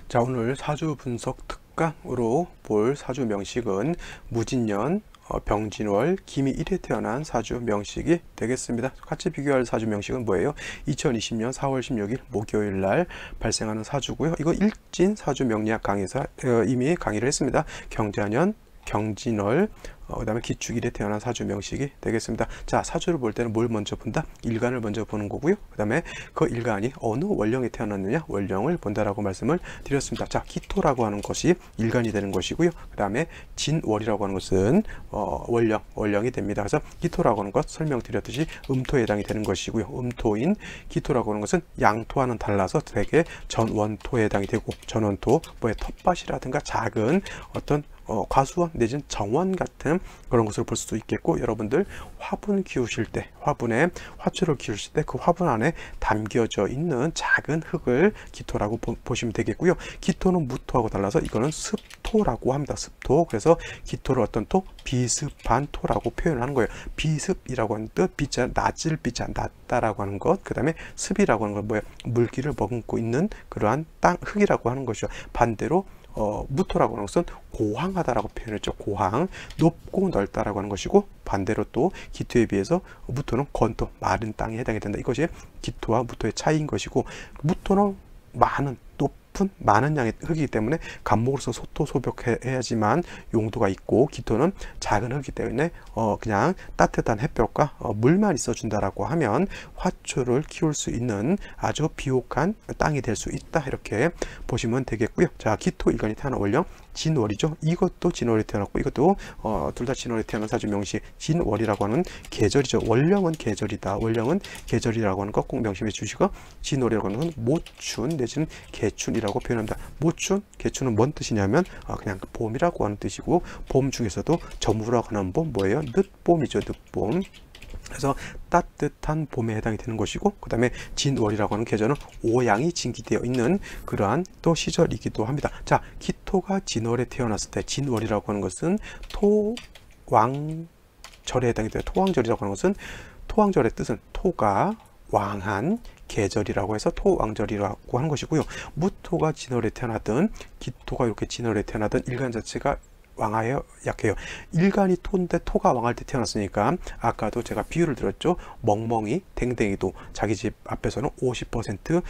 자, 오늘 사주 분석 특강으로 볼 사주 명식은 무진년, 병진월, 기미 1에 태어난 사주 명식이 되겠습니다. 같이 비교할 사주 명식은 뭐예요? 2020년 4월 16일 목요일 날 발생하는 사주고요. 이거 일진 사주 명리학 강의에서 이미 강의를 했습니다. 경자년, 경진월, 그 다음에 기축일에 태어난 사주 명식이 되겠습니다. 자, 사주를 볼 때는 뭘 먼저 본다? 일간을 먼저 보는 거고요. 그 다음에 그 일간이 어느 원령에 태어났느냐? 원령을 본다라고 말씀을 드렸습니다. 자, 기토라고 하는 것이 일간이 되는 것이고요. 그 다음에 진월이라고 하는 것은 원령이 됩니다. 그래서 기토라고 하는 것 설명드렸듯이 음토에 해당이 되는 것이고요. 음토인 기토라고 하는 것은 양토와는 달라서 되게 전원토에 해당이 되고, 전원토, 텃밭이라든가 작은 어떤 과수원 내지는 정원 같은 그런 것을 볼 수도 있겠고, 여러분들 화분 키우실 때, 화분에 화초를 키우실 때 그 화분 안에 담겨져 있는 작은 흙을 기토라고 보시면 되겠고요. 기토는 무토하고 달라서 이거는 습토라고 합니다. 습토. 그래서 기토를 어떤 토? 비습한 토라고 표현하는 거예요. 비습이라고 하는 뜻, 비자 낮을 비자 낮다라고 하는 것, 그 다음에 습이라고 하는 건 뭐예요? 물기를 머금고 있는 그러한 땅, 흙이라고 하는 것이죠. 반대로 무토라고 하는 것은 고황하다라고 표현했죠. 고황, 높고 넓다라고 하는 것이고, 반대로 또 기토에 비해서 무토는 건토, 마른 땅에 해당이 된다. 이것이 기토와 무토의 차이인 것이고, 무토는 많은 양의 흙이기 때문에 간목으로서 소토소벽해야지만 용도가 있고, 기토는 작은 흙이기 때문에 그냥 따뜻한 햇볕과 물만 있어준다라고 하면 화초를 키울 수 있는 아주 비옥한 땅이 될 수 있다, 이렇게 보시면 되겠고요. 자, 기토 일간이 태어난 원령 진월이죠. 이것도 진월에 태어났고, 이것도 둘 다 진월에 태어난 사주 명시 진월이라고 하는 계절이죠. 원령은 계절이다. 원령은 계절이라고 하는 것 꼭 명심해 주시고, 진월이라고 하는 건 모춘 내지는 개춘이라고 표현합니다. 모춘, 개춘은 뭔 뜻이냐면 그냥 봄이라고 하는 뜻이고, 봄 중에서도 저물어가는 봄 뭐예요? 늦봄이죠. 늦봄. 그래서 따뜻한 봄에 해당이 되는 것이고, 그 다음에 진월이라고 하는 계절은 오양이 진기되어 있는 그러한 또 시절이기도 합니다. 자, 기토가 진월에 태어났을 때, 진월이라고 하는 것은 토왕절에 해당이 돼요. 토왕절이라고 하는 것은, 토왕절의 뜻은 토가 왕한 계절이라고 해서 토왕절이라고 하는 것이고요. 무토가 진월에 태어나든 기토가 이렇게 진월에 태어나든 일간 자체가 왕하여 약해요. 일간이 토인데 토가 왕할 때 태어났으니까, 아까도 제가 비유를 들었죠. 멍멍이, 댕댕이도 자기 집 앞에서는 50%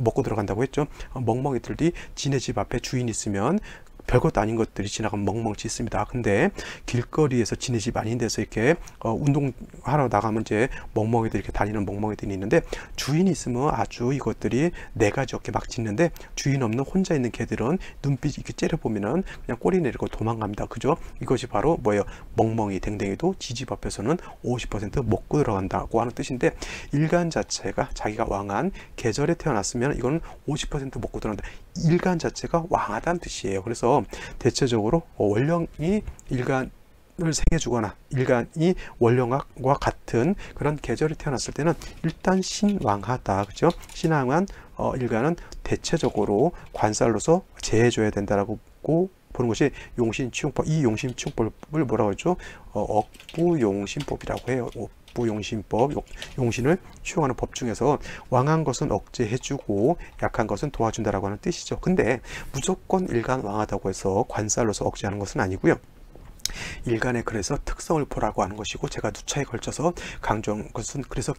먹고 들어간다고 했죠. 멍멍이들이 지네 집 앞에 주인 있으면 별것도 아닌 것들이 지나가면 멍멍 짖습니다. 근데 길거리에서 지네 집 아닌 데서 이렇게 운동하러 나가면 이제 멍멍이들, 이렇게 다니는 멍멍이들이 있는데, 주인이 있으면 아주 이것들이 네 가지 어깨 막 짖는데, 주인 없는 혼자 있는 개들은 눈빛 이렇게 째려보면은 그냥 꼬리 내리고 도망갑니다. 그죠? 이것이 바로 뭐예요? 멍멍이, 댕댕이도 지집 앞에서는 50% 먹고 들어간다고 하는 뜻인데, 일간 자체가 자기가 왕한 계절에 태어났으면 이거는 50% 먹고 들어간다. 일간 자체가 왕하다는 뜻이에요. 그래서 대체적으로 원령이 일간을 생해주거나 일간이 원령과 같은 그런 계절에 태어났을 때는 일단 신왕하다, 그죠? 신왕한 일간은 대체적으로 관살로서 제해줘야 된다라고 보는 것이 용신치용법. 이 용신치용법을 뭐라고 하죠? 억부용신법이라고 해요. 용신법, 용신을 치용하는 법 중에서 왕한 것은 억제해주고 약한 것은 도와준다라고 하는 뜻이죠. 근데 무조건 일간 왕하다고 해서 관살로서 억제하는 것은 아니고요. 일간의 그래서 특성을 보라고 하는 것이고, 제가 누차에 걸쳐서 강조한 것은 그래서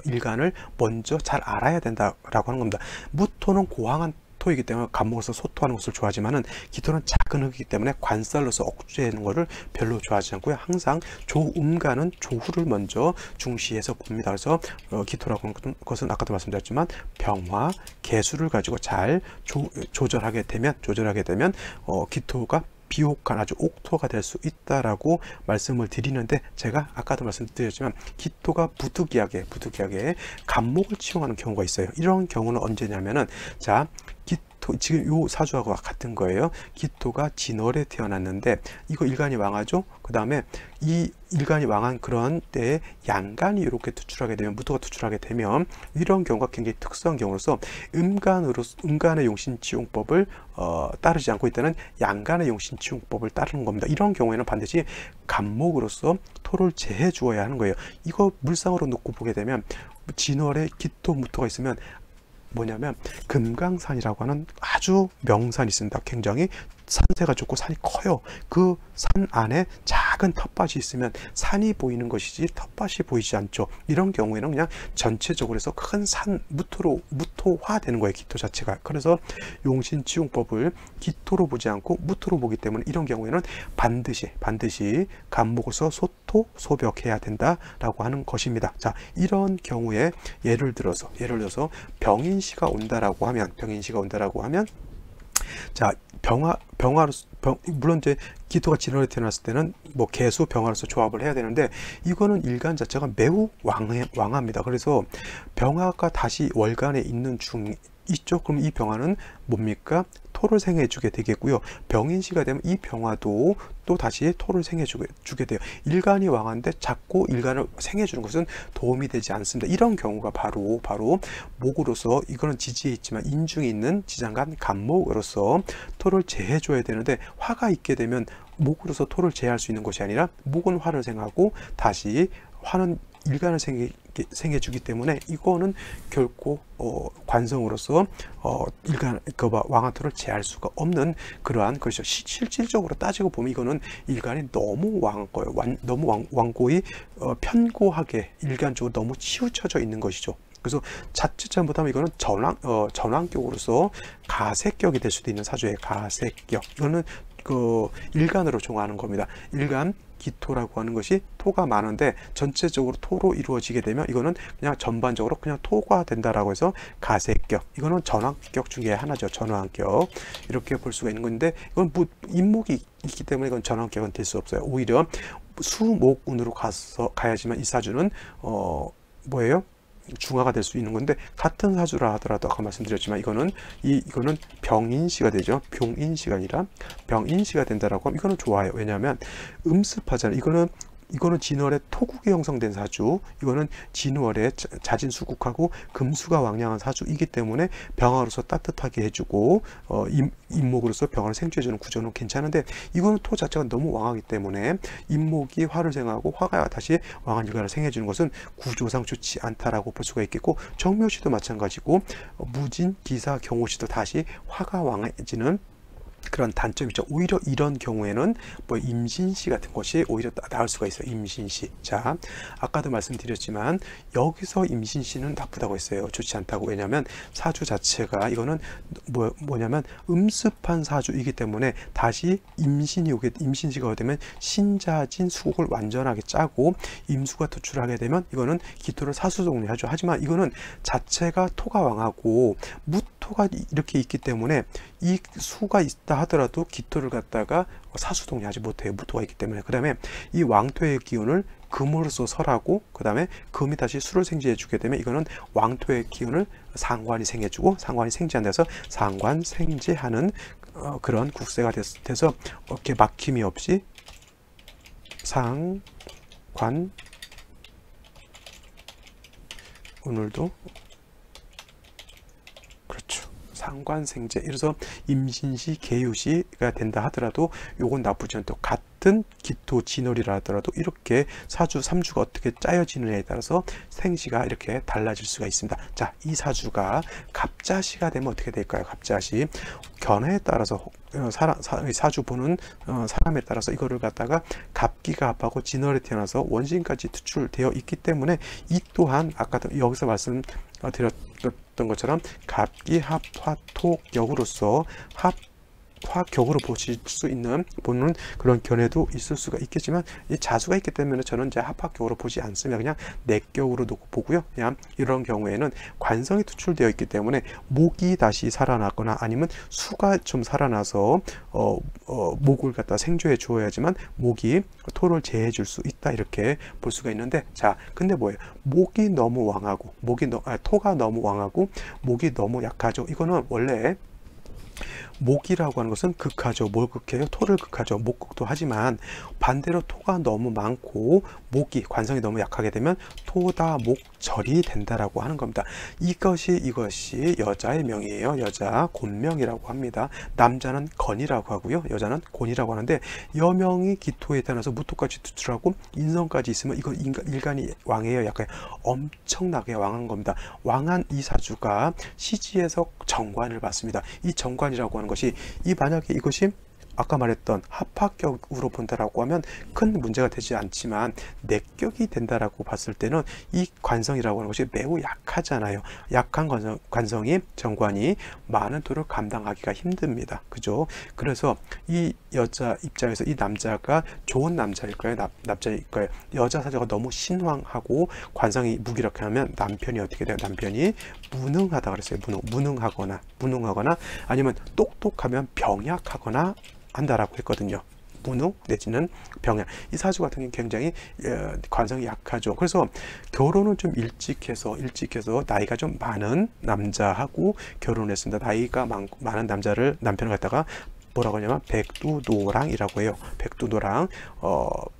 일간을 먼저 잘 알아야 된다라고 하는 겁니다. 무토는 고황한 토이기 때문에 간목에서 소토하는 것을 좋아하지만은, 기토는 작은 흙이기 때문에 관살로서 억제하는 것을 별로 좋아하지 않고요. 항상 조음간은 조후를 먼저 중시해서 봅니다. 그래서 기토라고 하는 것은 아까도 말씀드렸지만 병화, 개수를 가지고 잘 조절하게 되면 기토가 비옥한 아주 옥토가 될 수 있다라고 말씀을 드리는데, 제가 아까도 말씀드렸지만 기토가 부득이하게 간목을 치용하는 경우가 있어요. 이런 경우는 언제냐면은, 자, 지금 요 사주하고 같은 거예요. 기토가 진월에 태어났는데 이거 일간이 왕하죠. 그 다음에 이 일간이 왕한 그런 때에 양간이 이렇게 투출하게 되면, 무토가 투출하게 되면, 이런 경우가 굉장히 특수한 경우로서 음간의 용신치용법을 따르지 않고 있다는 양간의 용신치용법을 따르는 겁니다. 이런 경우에는 반드시 간목으로서 토를 제해 주어야 하는 거예요. 이거 물상으로 놓고 보게 되면 진월에 기토 무토가 있으면 뭐냐면 금강산이라고 하는 아주 명산이 있습니다. 굉장히 산세가 좋고 산이 커요. 그 산 안에 작은 텃밭이 있으면 산이 보이는 것이지 텃밭이 보이지 않죠. 이런 경우에는 그냥 전체적으로 해서 큰 산 무토화 되는 거예요. 기토 자체가. 그래서 용신지용법을 기토로 보지 않고 무토로 보기 때문에 이런 경우에는 반드시 간목으로서 소토 소벽해야 된다라고 하는 것입니다. 자, 이런 경우에 예를 들어서 병인시가 온다라고 하면 자, 물론 이제 기토가 진월에 태어났을 때는 뭐 개수 병화로서 조합을 해야 되는데 이거는 일간 자체가 매우 왕합니다. 그래서 병화가 다시 월간에 있는 중 있죠. 그럼 이 병화는 뭡니까? 토를 생해 주게 되겠고요. 병인시가 되면 이 병화도 또 다시 토를 생해 주게 돼요. 일간이 왕한데 자꾸 일간을 생해 주는 것은 도움이 되지 않습니다. 이런 경우가 바로 목으로서, 이거는 지지에 있지만 인중에 있는 지장간 간목으로서 토를 제해 줘야 되는데, 화가 있게 되면 목으로서 토를 제할 수 있는 것이 아니라 목은 화를 생하고 다시 화는 일간을 생해 주기 때문에 이거는 결코 관성으로서 일간 왕한토를 제할 수가 없는 그러한 것이죠. 실질적으로 따지고 보면 이거는 일간이 너무 왕고요. 너무 왕고히 편고하게 일간적으로 너무 치우쳐져 있는 것이죠. 그래서 자칫 잘못하면 이거는 전왕격으로서 가세격이 될 수도 있는 사주의 가세격. 이거는 그 일간으로 종하는 겁니다. 일간 기토라고 하는 것이 토가 많은데 전체적으로 토로 이루어지게 되면 이거는 그냥 전반적으로 그냥 토가 된다라고 해서 가세격, 이거는 전환격 중에 하나죠. 전환격 이렇게 볼 수가 있는 건데, 이건 인목이 있기 때문에 이건 전환격은 될 수 없어요. 오히려 수목운으로 가야지만 이 사주는 뭐예요? 중화가 될 수 있는 건데, 같은 사주라 하더라도 아까 말씀드렸지만 이거는 병인시가 되죠. 병인시가 아니라 병인시가 된다라고 하면 이거는 좋아요. 왜냐하면 음습하잖아요. 이거는 진월에 토국이 형성된 사주, 이거는 진월에 자진수국하고 금수가 왕량한 사주이기 때문에 병화로서 따뜻하게 해주고 임목으로서 병화를 생취해주는 구조는 괜찮은데, 이거는 토 자체가 너무 왕하기 때문에 임목이 화를 생하고 화가 다시 왕한 일간을 생해주는 것은 구조상 좋지 않다라고 볼 수가 있겠고, 정묘시도 마찬가지고 무진, 기사, 경호시도 다시 화가 왕해지는 그런 단점이죠. 오히려 이런 경우에는 뭐 임신시 같은 것이 오히려 나을 수가 있어요. 임신시. 자, 아까도 말씀드렸지만 여기서 임신시는 나쁘다고 했어요. 좋지 않다고. 왜냐하면 사주 자체가 이거는 뭐냐면 음습한 사주이기 때문에 다시 임신시가 되면 신자진 수국을 완전하게 짜고 임수가 도출하게 되면 이거는 기토를 사수정리하죠. 하지만 이거는 자체가 토가 왕하고 무토가 이렇게 있기 때문에 이 수가 있다 하더라도 기토를 갖다가 사수동의하지 못해요. 무토가 있기 때문에. 그 다음에 이 왕토의 기운을 금으로서 설하고, 그 다음에 금이 다시 수를 생지해 주게 되면 이거는 왕토의 기운을 상관이 생해주고, 상관이 생지한 데서 상관 생지하는 그런 국세가 돼서 이렇게 막힘이 없이 상관, 오늘도 그렇죠. 상관생제. 그래서 임신시, 계유시가 된다 하더라도 요건 나쁘지 않다. 같은 기토 진월이라 하더라도 이렇게 사주 3주가 어떻게 짜여지느냐에 따라서 생시가 이렇게 달라질 수가 있습니다. 자, 이 사주가 갑자시가 되면 어떻게 될까요? 갑자시. 견해에 따라서 사주 보는 사람에 따라서 이거를 갖다가 갑기가 합하고 진월에 태어나서 원신까지 투출되어 있기 때문에 이 또한 아까도 여기서 말씀드렸던 것처럼 갑기 합화토격으로서 화격으로 보실 수 있는 보는 그런 견해도 있을 수가 있겠지만, 이 자수가 있기 때문에 저는 이제 합화격으로 보지 않습니다. 그냥 내격으로 놓고 보고요. 그냥 이런 경우에는 관성이 투출되어 있기 때문에 목이 다시 살아나거나 아니면 수가 좀 살아나서 목을 갖다 생조해 주어야지만 목이 토를 제해 줄 수 있다, 이렇게 볼 수가 있는데, 자, 근데 뭐예요? 목이 너무 왕하고 토가 너무 왕하고 목이 너무 약하죠. 이거는 원래 목이라고 하는 것은 극하죠. 뭘 극해요? 토를 극하죠. 목극도 하지만 반대로 토가 너무 많고 목이 관성이 너무 약하게 되면 토다목절이 된다라고 하는 겁니다. 이것이 여자의 명이에요. 여자 곤명이라고 합니다. 남자는 건이라고 하고요. 여자는 곤이라고 하는데 여명이 기토에 태어나서 무토까지 투출하고 인성까지 있으면 이거 일간이 왕이에요. 약간 엄청나게 왕한 겁니다. 왕한 이 사주가 시지에서 정관을 받습니다. 이 정관이라고 하는 것이 만약에 이것이 아까 말했던 합합격으로 본다라고 하면 큰 문제가 되지 않지만 내격이 된다라고 봤을 때는 이 관성이라고 하는 것이 매우 약하잖아요. 약한 관성이 정관이 많은 토를 감당하기가 힘듭니다. 그죠? 그래서 이 여자 입장에서 이 남자가 좋은 남자일까요? 남자일까요? 여자 사주가 너무 신왕하고 관성이 무기력하면 남편이 어떻게 돼요? 남편이 무능하다 그랬어요. 무능하거나 아니면 똑똑하면 병약하거나 한다라고 했거든요. 무능 내지는 병약. 이 사주 같은 경우는 굉장히 관성이 약하죠. 그래서 결혼을 좀 일찍 해서 나이가 좀 많은 남자하고 결혼했습니다. 나이가 많은 남편을 갖다가 뭐라고 하냐면 백두노랑이라고 해요. 백두노랑.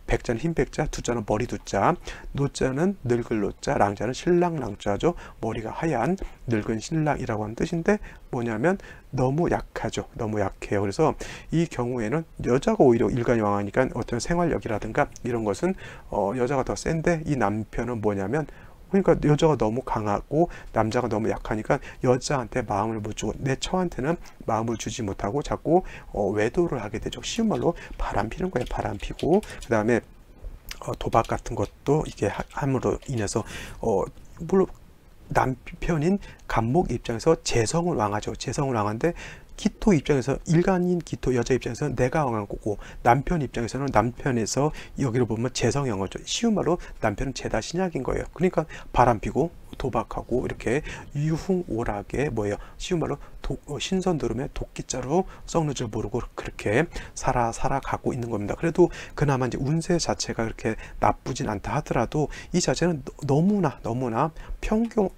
백자는 흰 백자, 두자는 머리 두자, 노자는 늙을 노자, 랑자는 신랑 랑자죠. 머리가 하얀 늙은 신랑이라고 하는 뜻인데 뭐냐면 너무 약하죠. 너무 약해요. 그래서 이 경우에는 여자가 오히려 일간이 왕하니까 어떤 생활력이라든가 이런 것은 여자가 더 센데 이 남편은 뭐냐면 그러니까 여자가 너무 강하고 남자가 너무 약하니까 여자한테 마음을 못 주고 내 처한테는 마음을 주지 못하고 자꾸 외도를 하게 되죠. 쉬운 말로 바람 피는 거예요. 바람 피고 그 다음에 도박 같은 것도 이게 함으로 인해서 물론 남편인 간목 입장에서 재성을 왕하죠. 재성을 왕한데 기토 입장에서 일간인 기토 여자 입장에서는 내가 왕한 거고 남편 입장에서는 남편에서 여기를 보면 재성이 왕하죠. 쉬운 말로 남편은 제다 신약인 거예요. 그러니까 바람 피고 도박하고 이렇게 유흥오락에 뭐예요? 쉬운 말로 신선 들으면 도끼자루 썩는 줄 모르고 그렇게 살아가고 있는 겁니다. 그래도 그나마 이제 운세 자체가 그렇게 나쁘진 않다 하더라도 이 자체는 너무나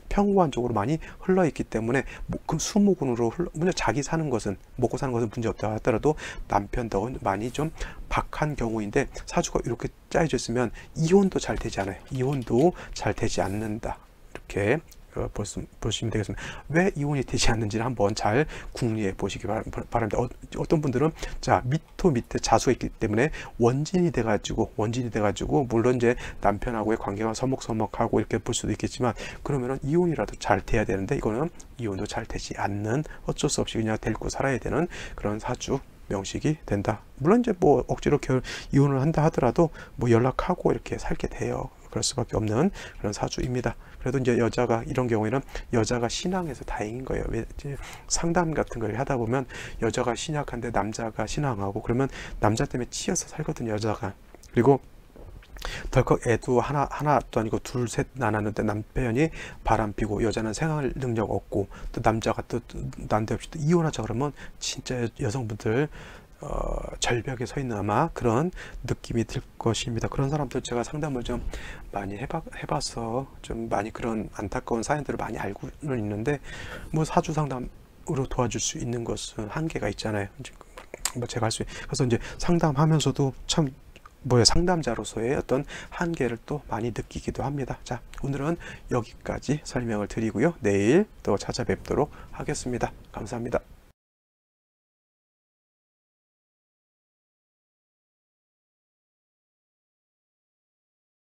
평관적으로 많이 흘러 있기 때문에 그 수목운으로 물론 자기 사는 것은 먹고 사는 것은 문제 없다 하더라도 남편 덕은 많이 좀 박한 경우인데 사주가 이렇게 짜여져 있으면 이혼도 잘 되지 않아요. 이혼도 잘 되지 않는다. 이렇게 보시면 되겠습니다. 왜 이혼이 되지 않는지를 한번 잘 궁리해 보시기 바랍니다. 어떤 분들은 자 밑토 밑에 자수가 있기 때문에 원진이 돼가지고 물론 이제 남편하고의 관계가 서먹서먹하고 이렇게 볼 수도 있겠지만 그러면은 이혼이라도 잘 돼야 되는데 이거는 이혼도 잘 되지 않는 어쩔 수 없이 그냥 데리고 살아야 되는 그런 사주 명식이 된다. 물론 이제 뭐 억지로 이혼을 한다 하더라도 뭐 연락하고 이렇게 살게 돼요. 그럴 수밖에 없는 그런 사주입니다. 그래도 이제 여자가 이런 경우에는 여자가 신앙해서 다행인 거예요. 왜 상담 같은 걸 하다 보면 여자가 신약한데 남자가 신앙하고 그러면 남자 때문에 치여서 살거든요. 여자가. 그리고 덜컥 애도 하나도 아니고 둘, 셋 낳았는데 남편이 바람피고 여자는 생활 능력 없고 또 남자가 또 난데없이 또 이혼하자 그러면 진짜 여성분들 절벽에 서 있는 아마 그런 느낌이 들 것입니다. 그런 사람들 제가 상담을 좀 많이 해봐서 좀 많이 그런 안타까운 사연들을 많이 알고는 있는데 뭐 사주 상담으로 도와줄 수 있는 것은 한계가 있잖아요. 뭐 제가 할 수 그래서 이제 상담하면서도 참 상담자로서의 어떤 한계를 또 많이 느끼기도 합니다. 자, 오늘은 여기까지 설명을 드리고요. 내일 또 찾아뵙도록 하겠습니다. 감사합니다.